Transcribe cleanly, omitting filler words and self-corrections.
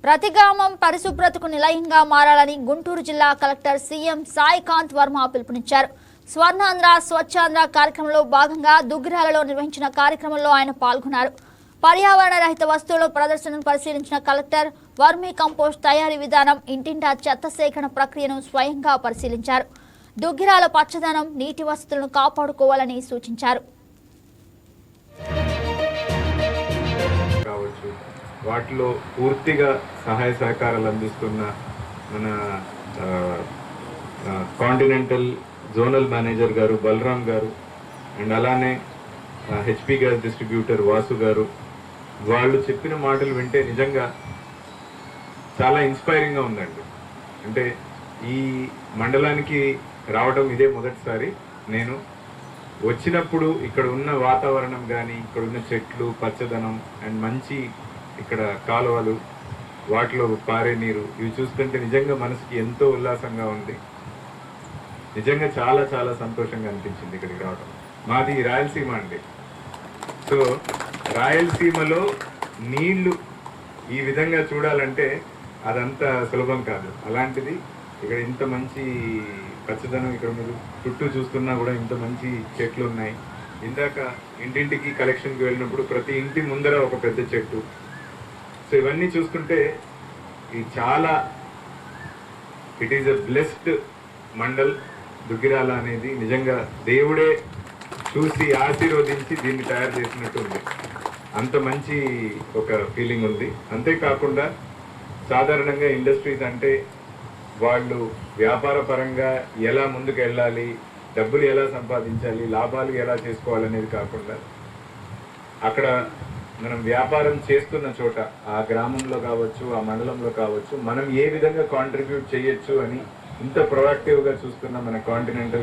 ప్రతి గ్రామం పరిశుభ్రతకు నిలయంగా మారాలని గుంటూరు జిల్లా కలెక్టర్ సీఎం సాయికాంత్ వర్మ పిలుపునిచ్చారు. స్వర్ణాంధ్ర స్వచ్ఛాంధ్ర కార్యక్రమంలో భాగంగా దుగ్గిరాలలో నిర్వహించిన కార్యక్రమంలో ఆయన పాల్గొన్నారు. పర్యావరణ రహిత వస్తువుల ప్రదర్శనను పరిశీలించిన కలెక్టర్ వర్మీ కంపోస్ట్ తయారీ విధానం, ఇంటింటా చెత్త సేకరణ ప్రక్రియను స్వయంగా పరిశీలించారు. దుగ్గిరాల పచ్చదనం, నీటి వసతులను కాపాడుకోవాలని సూచించారు. వాటిలో పూర్తిగా సహాయ సహకారాలు అందిస్తున్న మన కాంటినెంటల్ జోనల్ మేనేజర్ గారు బలరాం గారు అండ్ అలానే హెచ్పి గ్యాస్ డిస్ట్రిబ్యూటర్ వాసు గారు, వాళ్ళు చెప్పిన మాటలు వింటే నిజంగా చాలా ఇన్స్పైరింగ్గా ఉందండి. అంటే ఈ మండలానికి రావడం ఇదే మొదటిసారి. నేను వచ్చినప్పుడు ఇక్కడ ఉన్న వాతావరణం కానీ, ఇక్కడ ఉన్న చెట్లు, పచ్చదనం అండ్ మంచి ఇక్కడ కాలువలు, వాటిలో పారే నీరు, ఇవి చూస్తుంటే నిజంగా మనసుకి ఎంతో ఉల్లాసంగా ఉంది. నిజంగా చాలా చాలా సంతోషంగా అనిపించింది ఇక్కడికి రావడం. మాది రాయలసీమ అండి. సో రాయలసీమలో నీళ్లు ఈ విధంగా చూడాలంటే అదంతా సులభం కాదు. అలాంటిది ఇక్కడ ఇంత మంచి పచ్చదనం, ఇక్కడ మీరు చుట్టూ చూస్తున్నా కూడా ఇంత మంచి చెట్లు ఉన్నాయి. ఇందాక ఇంటింటికి కలెక్షన్కి వెళ్ళినప్పుడు ప్రతి ఇంటి ముందర ఒక పెద్ద చెట్టు. సో ఇవన్నీ చూస్తుంటే ఇది చాలా it is a blessed mandal Duggirala అనేది. నిజంగా దేవుడే చూసి ఆశీర్వదించి దీన్ని తయారు చేసినట్టు ఉంది. అంత మంచి ఒక ఫీలింగ్ ఉంది. అంతేకాకుండా సాధారణంగా ఇండస్ట్రీస్ అంటే వాళ్ళు వ్యాపార పరంగా ఎలా ముందుకు వెళ్ళాలి, డబ్బులు ఎలా సంపాదించాలి, లాభాలు ఎలా చేసుకోవాలనేది కాకుండా అక్కడ మనం వ్యాపారం చేస్తున్న చోట, ఆ గ్రామంలో కావచ్చు, ఆ మండలంలో కావచ్చు, మనం ఏ విధంగా కాంట్రిబ్యూట్ చేయొచ్చు అని ఇంత ప్రొయాక్టివ్గా చూస్తున్న మన కాంటినెంటల్